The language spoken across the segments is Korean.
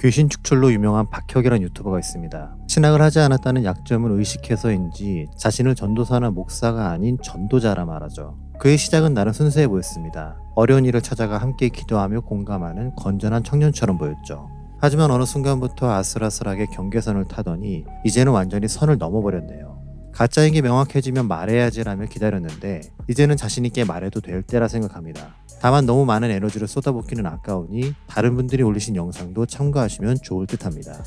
귀신 축출로 유명한 박혁이라는 유튜버가 있습니다. 신학을 하지 않았다는 약점을 의식해서인지 자신을 전도사나 목사가 아닌 전도자라 말하죠. 그의 시작은 나름 순수해 보였습니다. 어려운 일을 찾아가 함께 기도하며 공감하는 건전한 청년처럼 보였죠. 하지만 어느 순간부터 아슬아슬하게 경계선을 타더니 이제는 완전히 선을 넘어버렸네요. 가짜인 게 명확해지면 말해야지라며 기다렸는데 이제는 자신있게 말해도 될 때라 생각합니다. 다만 너무 많은 에너지를 쏟아붓기는 아까우니 다른 분들이 올리신 영상도 참고하시면 좋을 듯합니다.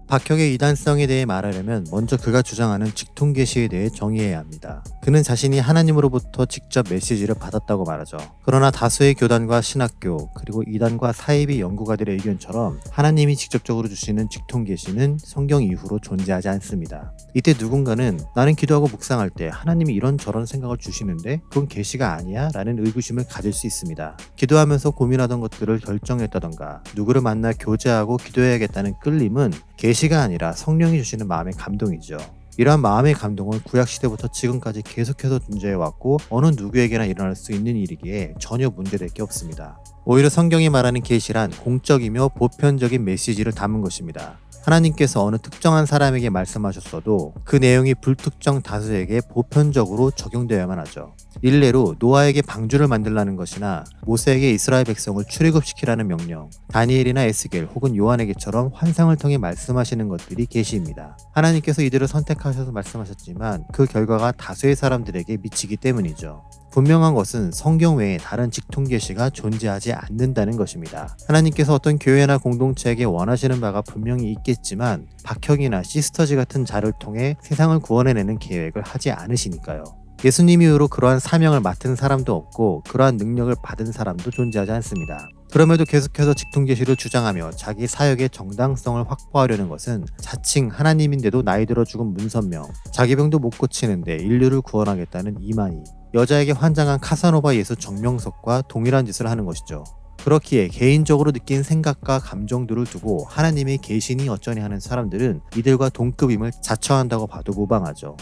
박혁의 이단성에 대해 말하려면 먼저 그가 주장하는 직통계시에 대해 정의해야 합니다. 그는 자신이 하나님으로부터 직접 메시지를 받았다고 말하죠. 그러나 다수의 교단과 신학교 그리고 이단과 사이비 연구가들의 의견처럼 하나님이 직접적으로 주시는 직통계시는 성경 이후로 존재하지 않습니다. 이때 누군가는 나는 기도하고 묵상할 때 하나님이 이런저런 생각을 주시는데 그건 계시가 아니야? 라는 의구심을 가질 수 있습니다. 기도하면서 고민하던 것들을 결정했다던가 누구를 만나 교제하고 기도해야겠다는 끌림은 계시가 아니라 성령이 주시는 마음의 감동이죠. 이러한 마음의 감동은 구약시대부터 지금까지 계속해서 존재해왔고 어느 누구에게나 일어날 수 있는 일이기에 전혀 문제될 게 없습니다. 오히려 성경이 말하는 계시란 공적이며 보편적인 메시지를 담은 것입니다. 하나님께서 어느 특정한 사람에게 말씀하셨어도 그 내용이 불특정 다수에게 보편적으로 적용되어야만 하죠. 일례로 노아에게 방주를 만들라는 것이나 모세에게 이스라엘 백성을 출애굽시키라는 명령, 다니엘이나 에스겔 혹은 요한에게처럼 환상을 통해 말씀하시는 것들이 계시입니다. 하나님께서 이들을 선택하셔서 말씀하셨지만 그 결과가 다수의 사람들에게 미치기 때문이죠. 분명한 것은 성경 외에 다른 직통계시가 존재하지 않는다는 것입니다. 하나님께서 어떤 교회나 공동체에게 원하시는 바가 분명히 있겠지만 박혁이나 시스터즈 같은 자를 통해 세상을 구원해내는 계획을 하지 않으시니까요. 예수님 이후로 그러한 사명을 맡은 사람도 없고 그러한 능력을 받은 사람도 존재하지 않습니다. 그럼에도 계속해서 직통계시를 주장하며 자기 사역의 정당성을 확보하려는 것은 자칭 하나님인데도 나이 들어 죽은 문선명, 자기 병도 못 고치는데 인류를 구원하겠다는 이만희, 여자에게 환장한 카사노바 예수 정명석과 동일한 짓을 하는 것이죠. 그렇기에 개인적으로 느낀 생각과 감정들을 두고 하나님의 계시니 어쩌니 하는 사람들은 이들과 동급임을 자처한다고 봐도 무방하죠.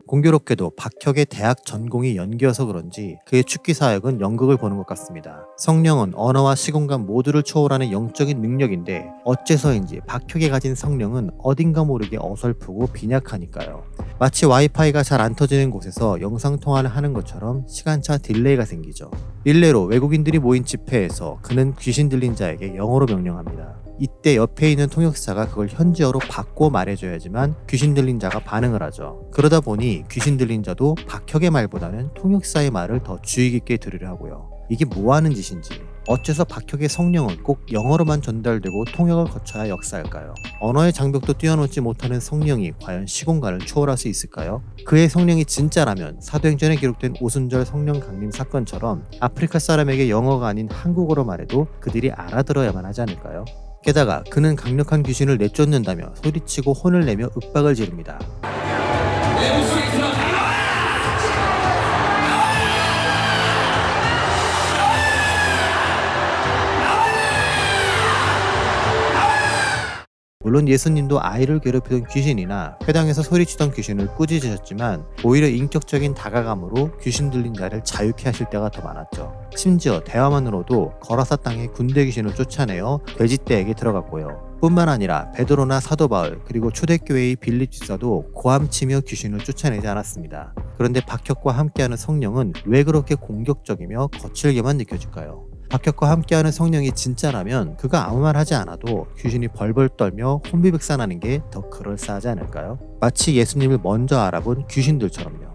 공교롭게도 박혁의 대학 전공이 연기여서 그런지 그의 축기 사역은 연극을 보는 것 같습니다. 성령은 언어와 시공간 모두를 초월하는 영적인 능력인데 어째서인지 박혁이 가진 성령은 어딘가 모르게 어설프고 빈약하니까요. 마치 와이파이가 잘 안 터지는 곳에서 영상통화를 하는 것처럼 시간차 딜레이가 생기죠. 일례로 외국인들이 모인 집회에서 그는 귀신 들린 자에게 영어로 명령합니다. 이때 옆에 있는 통역사가 그걸 현지어로 바꿔 말해줘야지만 귀신 들린 자가 반응을 하죠. 그러다 보니 귀신 들린 자도 박혁의 말보다는 통역사의 말을 더 주의 깊게 들으려 하고요. 이게 뭐 하는 짓인지, 어째서 박혁의 성령은 꼭 영어로만 전달되고 통역을 거쳐야 역사할까요? 언어의 장벽도 뛰어넘지 못하는 성령이 과연 시공간을 초월할 수 있을까요? 그의 성령이 진짜라면 사도행전에 기록된 오순절 성령 강림 사건처럼 아프리카 사람에게 영어가 아닌 한국어로 말해도 그들이 알아들어야만 하지 않을까요? 게다가 그는 강력한 귀신을 내쫓는다며 소리치고 혼을 내며 윽박을 지릅니다. 물론 예수님도 아이를 괴롭히던 귀신이나 회당에서 소리치던 귀신을 꾸짖으셨지만 오히려 인격적인 다가감으로 귀신 들린 자를 자유케 하실 때가 더 많았죠. 심지어 대화만으로도 거라사 땅에 군대 귀신을 쫓아내어 돼지떼에게 들어갔고요. 뿐만 아니라 베드로나 사도 바울 그리고 초대교회의 빌립 집사도 고함치며 귀신을 쫓아내지 않았습니다. 그런데 박혁과 함께하는 성령은 왜 그렇게 공격적이며 거칠게만 느껴질까요? 박혁과 함께하는 성령이 진짜라면 그가 아무 말 하지 않아도 귀신이 벌벌 떨며 혼비백산하는 게 더 그럴싸하지 않을까요? 마치 예수님을 먼저 알아본 귀신들처럼요.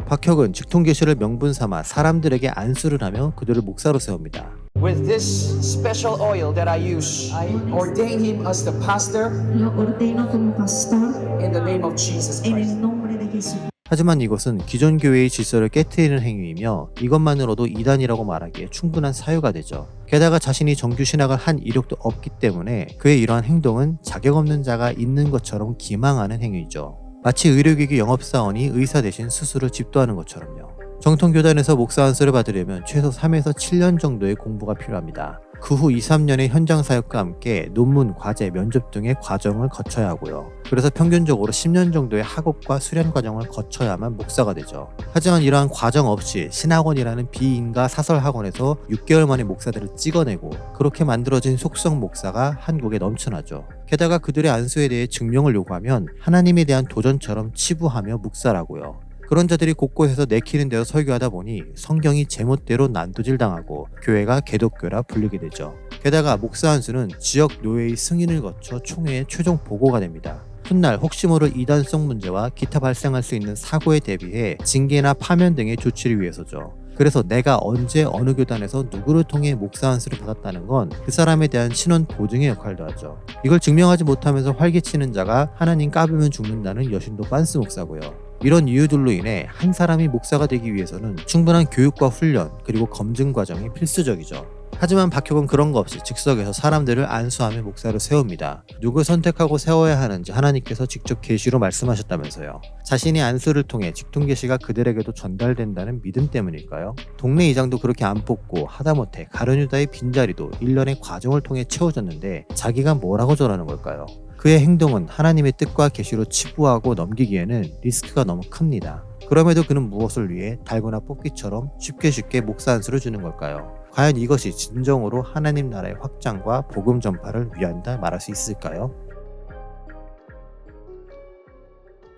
박혁은 직통계시를 명분 삼아 사람들에게 안수를 하며 그들을 목사로 세웁니다. With this special oil that I use, I ordain him as the pastor Lo ordeno como pastor in the name of Jesus en Christ. el nombre de Jesús. 하지만 이것은 기존 교회의 질서를 깨트리는 행위이며 이것만으로도 이단이라고 말하기에 충분한 사유가 되죠. 게다가 자신이 정규 신학을 한 이력도 없기 때문에 그의 이러한 행동은 자격 없는 자가 있는 것처럼 기망하는 행위죠. 마치 의료기기 영업사원이 의사 대신 수술을 집도하는 것처럼요. 정통교단에서 목사 안수를 받으려면 최소 3에서 7년 정도의 공부가 필요합니다. 그 후 2, 3년의 현장 사역과 함께 논문, 과제, 면접 등의 과정을 거쳐야 하고요. 그래서 평균적으로 10년 정도의 학업과 수련 과정을 거쳐야만 목사가 되죠. 하지만 이러한 과정 없이 신학원이라는 비인가 사설 학원에서 6개월 만에 목사들을 찍어내고 그렇게 만들어진 속성 목사가 한국에 넘쳐나죠. 게다가 그들의 안수에 대해 증명을 요구하면 하나님에 대한 도전처럼 치부하며 묵살하고요. 그런 자들이 곳곳에서 내키는 대로 설교하다 보니 성경이 제멋대로 난도질 당하고 교회가 개독교라 불리게 되죠. 게다가 목사 안수는 지역 노회의 승인을 거쳐 총회의 최종 보고가 됩니다. 훗날 혹시 모를 이단성 문제와 기타 발생할 수 있는 사고에 대비해 징계나 파면 등의 조치를 위해서죠. 그래서 내가 언제 어느 교단에서 누구를 통해 목사 안수를 받았다는 건 그 사람에 대한 신원 보증의 역할도 하죠. 이걸 증명하지 못하면서 활개치는 자가 하나님 까불면 죽는다는 여신도 빤스 목사고요. 이런 이유들로 인해 한 사람이 목사가 되기 위해서는 충분한 교육과 훈련 그리고 검증 과정이 필수적이죠. 하지만 박혁은 그런 거 없이 즉석에서 사람들을 안수하며 목사로 세웁니다. 누굴 선택하고 세워야 하는지 하나님께서 직접 계시로 말씀하셨다면서요. 자신이 안수를 통해 직통 계시가 그들에게도 전달된다는 믿음 때문일까요? 동네 이장도 그렇게 안 뽑고 하다못해 가룟유다의 빈자리도 1년의 과정을 통해 채워졌는데 자기가 뭐라고 저러는 걸까요? 그의 행동은 하나님의 뜻과 계시로 치부하고 넘기기에는 리스크가 너무 큽니다. 그럼에도 그는 무엇을 위해 달고나 뽑기처럼 쉽게 목사 안수를 주는 걸까요? 과연 이것이 진정으로 하나님 나라의 확장과 복음 전파를 위한다 말할 수 있을까요?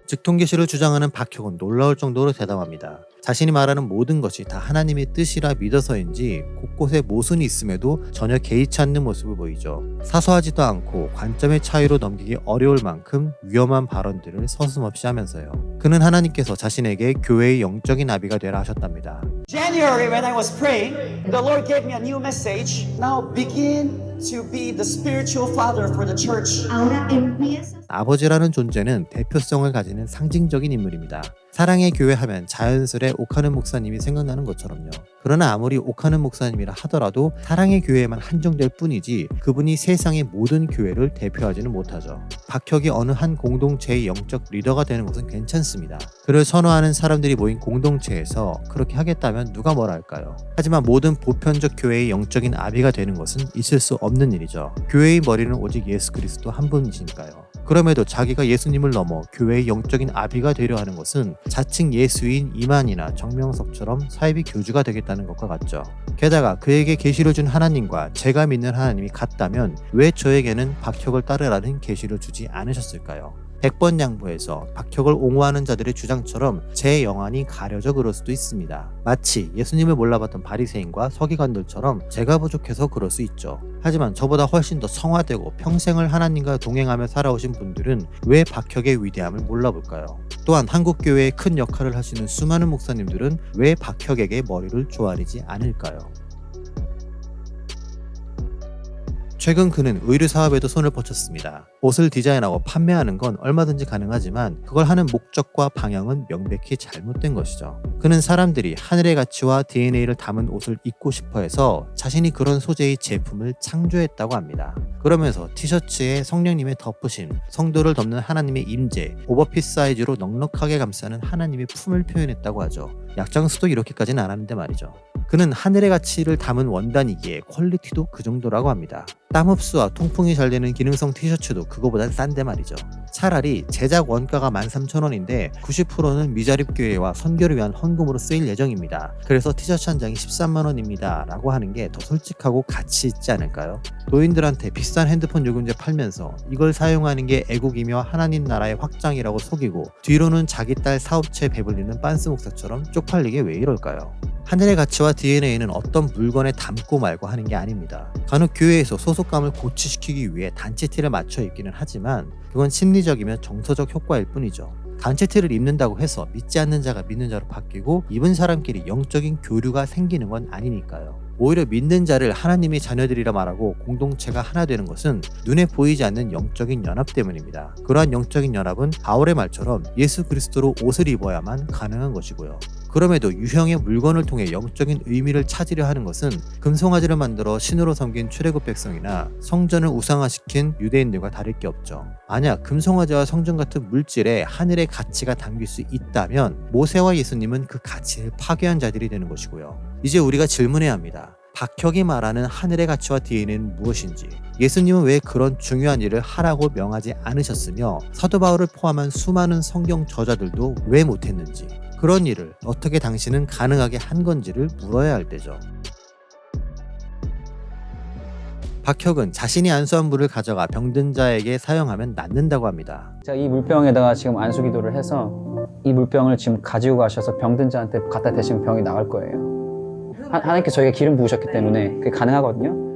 직통계시를 주장하는 박혁은 놀라울 정도로 대담합니다. 자신이 말하는 모든 것이 다 하나님의 뜻이라 믿어서인지 곳곳에 모순이 있음에도 전혀 개의치 않는 모습을 보이죠. 사소하지도 않고 관점의 차이로 넘기기 어려울 만큼 위험한 발언들을 서슴없이 하면서요. 그는 하나님께서 자신에게 교회의 영적인 나비가 되라 하셨답니다. January, when I was praying, the Lord gave me a new message. Now begin to be the spiritual father for the church. Ahora empieza. 아버지라는 존재는 대표성을 가지는 상징적인 인물입니다. 사랑의 교회 하면 자연스레 옥하는 목사님이 생각나는 것처럼요. 그러나 아무리 옥하는 목사님이라 하더라도 사랑의 교회에만 한정될 뿐이지 그분이 세상의 모든 교회를 대표하지는 못하죠. 박혁이 어느 한 공동체의 영적 리더가 되는 것은 괜찮습니다. 그를 선호하는 사람들이 모인 공동체에서 그렇게 하겠다면 누가 뭐라 할까요? 하지만 모든 보편적 교회의 영적인 아비가 되는 것은 있을 수 없는 일이죠. 교회의 머리는 오직 예수 그리스도 한 분이시니까요. 그럼에도 자기가 예수님을 넘어 교회의 영적인 아비가 되려 하는 것은 자칭 예수인 이만이나 정명석처럼 사이비 교주가 되겠다는 것과 같죠. 게다가 그에게 계시를 준 하나님과 제가 믿는 하나님이 같다면 왜 저에게는 박혁을 따르라는 계시를 주지 않으셨을까요? 100번 양보해서 박혁을 옹호하는 자들의 주장처럼 제 영안이 가려져 그럴 수도 있습니다. 마치 예수님을 몰라봤던 바리새인과 서기관들처럼 제가 부족해서 그럴 수 있죠. 하지만 저보다 훨씬 더 성화되고 평생을 하나님과 동행하며 살아오신 분들은 왜 박혁의 위대함을 몰라볼까요? 또한 한국교회에 큰 역할을 하시는 수많은 목사님들은 왜 박혁에게 머리를 조아리지 않을까요? 최근 그는 의류 사업에도 손을 뻗쳤습니다. 옷을 디자인하고 판매하는 건 얼마든지 가능하지만 그걸 하는 목적과 방향은 명백히 잘못된 것이죠. 그는 사람들이 하늘의 가치와 DNA를 담은 옷을 입고 싶어 해서 자신이 그런 소재의 제품을 창조했다고 합니다. 그러면서 티셔츠에 성령님의 덮으심, 성도를 덮는 하나님의 임재, 오버핏 사이즈로 넉넉하게 감싸는 하나님의 품을 표현했다고 하죠. 약장수도 이렇게까지는 안 하는데 말이죠. 그는 하늘의 가치를 담은 원단이기에 퀄리티도 그 정도라고 합니다. 땀 흡수와 통풍이 잘 되는 기능성 티셔츠도 그거보단 싼데 말이죠. 차라리 제작 원가가 13,000원인데 90%는 미자립교회와 선교를 위한 헌금으로 쓰일 예정입니다. 그래서 티셔츠 한 장이 130,000원입니다 라고 하는 게 더 솔직하고 가치 있지 않을까요? 노인들한테 비싼 핸드폰 요금제 팔면서 이걸 사용하는 게 애국이며 하나님 나라의 확장이라고 속이고 뒤로는 자기 딸 사업체 배불리는 빤스 목사처럼 쪽팔리게 왜 이럴까요? 하늘의 가치와 DNA는 어떤 물건에 담고 말고 하는 게 아닙니다. 간혹 교회에서 소속감을 고취시키기 위해 단체 티를 맞춰 입기는 하지만 그건 심리적이며 정서적 효과일 뿐이죠. 단체 티를 입는다고 해서 믿지 않는 자가 믿는 자로 바뀌고 입은 사람끼리 영적인 교류가 생기는 건 아니니까요. 오히려 믿는 자를 하나님의 자녀들이라 말하고 공동체가 하나 되는 것은 눈에 보이지 않는 영적인 연합 때문입니다. 그러한 영적인 연합은 바울의 말처럼 예수 그리스도로 옷을 입어야만 가능한 것이고요. 그럼에도 유형의 물건을 통해 영적인 의미를 찾으려 하는 것은 금송아지를 만들어 신으로 섬긴 출애굽 백성이나 성전을 우상화시킨 유대인들과 다를 게 없죠. 만약 금송아지와 성전 같은 물질에 하늘의 가치가 담길 수 있다면 모세와 예수님은 그 가치를 파괴한 자들이 되는 것이고요. 이제 우리가 질문해야 합니다. 박혁이 말하는 하늘의 가치와 DNA는 무엇인지, 예수님은 왜 그런 중요한 일을 하라고 명하지 않으셨으며 사도 바울을 포함한 수많은 성경 저자들도 왜 못했는지, 그런 일을 어떻게 당신은 가능하게 한 건지를 물어야 할 때죠. 박혁은 자신이 안수한 물을 가져가 병든 자에게 사용하면 낫는다고 합니다. 제가 이 물병에다가 지금 안수 기도를 해서 이 물병을 지금 가지고 가셔서 병든 자한테 갖다 대시면 병이 나을 거예요. 하나님께 저희가 기름 부으셨기 때문에 그게 가능하거든요.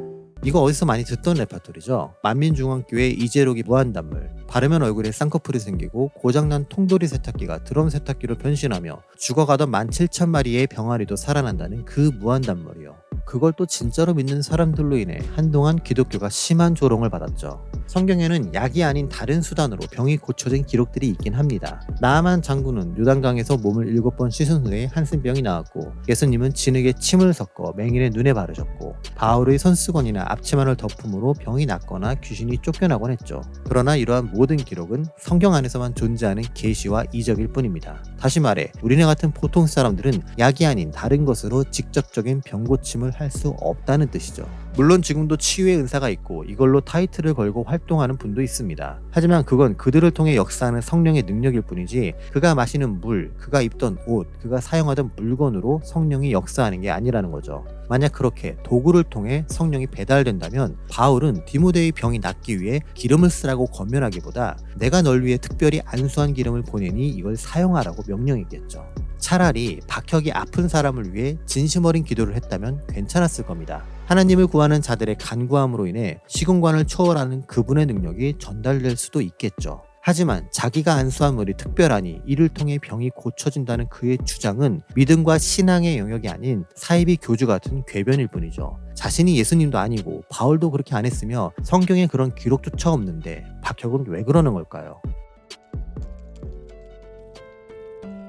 이거 어디서 많이 듣던 레파토리죠. 만민중앙교회 이재록이 무한단물, 바르면 얼굴에 쌍꺼풀이 생기고 고장난 통돌이 세탁기가 드럼 세탁기로 변신하며 죽어가던 17,000마리의 병아리도 살아난다는 그 무한단물이요. 그걸 또 진짜로 믿는 사람들로 인해 한동안 기독교가 심한 조롱을 받았죠. 성경에는 약이 아닌 다른 수단으로 병이 고쳐진 기록들이 있긴 합니다. 나아만 장군은 요단강에서 몸을 7번 씻은 후에 한센병이 나왔고, 예수님은 진흙에 침을 섞어 맹인의 눈에 바르셨고, 바울의 손수건이나 앞치마를 덮음으로 병이 낫거나 귀신이 쫓겨나곤 했죠. 그러나 이러한 모든 기록은 성경 안에서만 존재하는 계시와 이적일 뿐입니다. 다시 말해 우리네 같은 보통 사람들은 약이 아닌 다른 것으로 직접적인 병 고침을 할 수 없다는 뜻이죠. 물론 지금도 치유의 은사가 있고 이걸로 타이틀을 걸고 활동하는 분도 있습니다. 하지만 그건 그들을 통해 역사하는 성령의 능력일 뿐이지, 그가 마시는 물, 그가 입던 옷, 그가 사용하던 물건으로 성령이 역사하는 게 아니라는 거죠. 만약 그렇게 도구를 통해 성령이 배달된다면 바울은 디모데의 병이 낫기 위해 기름을 쓰라고 권면하기보다 내가 널 위해 특별히 안수한 기름을 보내니 이걸 사용하라고 명령했겠죠. 차라리 박혁이 아픈 사람을 위해 진심 어린 기도를 했다면 괜찮았을 겁니다. 하나님을 구하는 자들의 간구함으로 인해 시공간을 초월하는 그분의 능력이 전달될 수도 있겠죠. 하지만 자기가 안수한 물이 특별하니 이를 통해 병이 고쳐진다는 그의 주장은 믿음과 신앙의 영역이 아닌 사이비 교주 같은 궤변일 뿐이죠. 자신이 예수님도 아니고 바울도 그렇게 안 했으며 성경에 그런 기록조차 없는데 박혁은 왜 그러는 걸까요?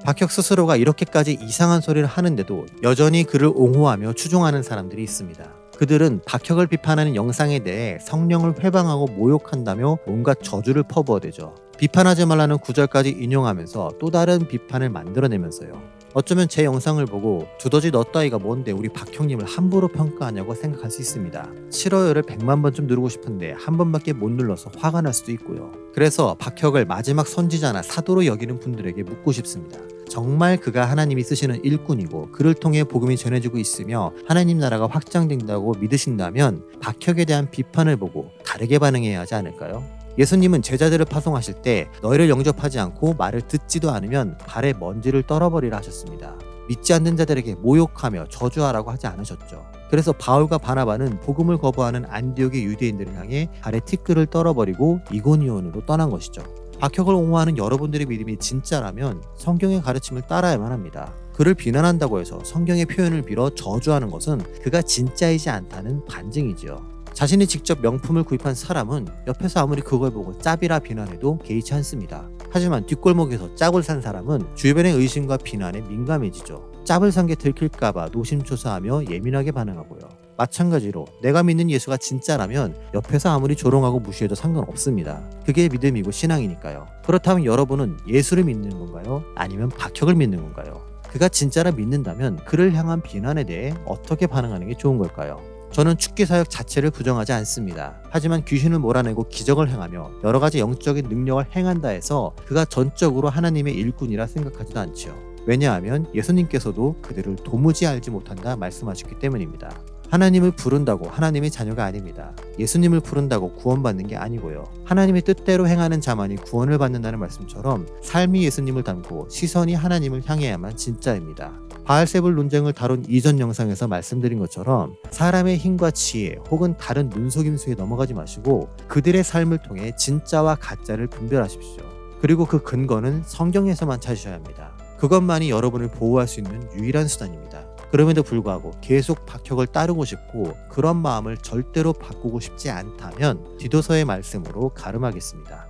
박혁 스스로가 이렇게까지 이상한 소리를 하는데도 여전히 그를 옹호하며 추종하는 사람들이 있습니다. 그들은 박혁을 비판하는 영상에 대해 성령을 회방하고 모욕한다며 온갖 저주를 퍼부어대죠. 비판하지 말라는 구절까지 인용하면서 또 다른 비판을 만들어내면서요. 어쩌면 제 영상을 보고 두더지 너 따위가 뭔데 우리 박형님을 함부로 평가하냐고 생각할 수 있습니다. 싫어요를 100만 번쯤 누르고 싶은데 한 번밖에 못 눌러서 화가 날 수도 있고요. 그래서 박혁을 마지막 선지자나 사도로 여기는 분들에게 묻고 싶습니다. 정말 그가 하나님이 쓰시는 일꾼이고 그를 통해 복음이 전해지고 있으며 하나님 나라가 확장된다고 믿으신다면 박혁에 대한 비판을 보고 다르게 반응해야 하지 않을까요? 예수님은 제자들을 파송하실 때 너희를 영접하지 않고 말을 듣지도 않으면 발에 먼지를 떨어버리라 하셨습니다. 믿지 않는 자들에게 모욕하며 저주하라고 하지 않으셨죠. 그래서 바울과 바나바는 복음을 거부하는 안디옥의 유대인들을 향해 발에 티끌을 떨어버리고 이고니온으로 떠난 것이죠. 박혁을 옹호하는 여러분들의 믿음이 진짜라면 성경의 가르침을 따라야만 합니다. 그를 비난한다고 해서 성경의 표현을 빌어 저주하는 것은 그가 진짜이지 않다는 반증이지요. 자신이 직접 명품을 구입한 사람은 옆에서 아무리 그걸 보고 짭이라 비난해도 개의치 않습니다. 하지만 뒷골목에서 짭을 산 사람은 주변의 의심과 비난에 민감해지죠. 짭을 산 게 들킬까봐 노심초사하며 예민하게 반응하고요. 마찬가지로 내가 믿는 예수가 진짜라면 옆에서 아무리 조롱하고 무시해도 상관없습니다. 그게 믿음이고 신앙이니까요. 그렇다면 여러분은 예수를 믿는 건가요? 아니면 박혁을 믿는 건가요? 그가 진짜라 믿는다면 그를 향한 비난에 대해 어떻게 반응하는 게 좋은 걸까요? 저는 축기사역 자체를 부정하지 않습니다. 하지만 귀신을 몰아내고 기적을 행하며 여러 가지 영적인 능력을 행한다 해서 그가 전적으로 하나님의 일꾼이라 생각하지도 않지요. 왜냐하면 예수님께서도 그들을 도무지 알지 못한다 말씀하셨기 때문입니다. 하나님을 부른다고 하나님의 자녀가 아닙니다. 예수님을 부른다고 구원받는 게 아니고요. 하나님의 뜻대로 행하는 자만이 구원을 받는다는 말씀처럼 삶이 예수님을 닮고 시선이 하나님을 향해야만 진짜입니다. 바알세불 논쟁을 다룬 이전 영상에서 말씀드린 것처럼 사람의 힘과 지혜 혹은 다른 눈속임수에 넘어가지 마시고 그들의 삶을 통해 진짜와 가짜를 분별하십시오. 그리고 그 근거는 성경에서만 찾으셔야 합니다. 그것만이 여러분을 보호할 수 있는 유일한 수단입니다. 그럼에도 불구하고 계속 박혁을 따르고 싶고 그런 마음을 절대로 바꾸고 싶지 않다면 디도서의 말씀으로 가름하겠습니다.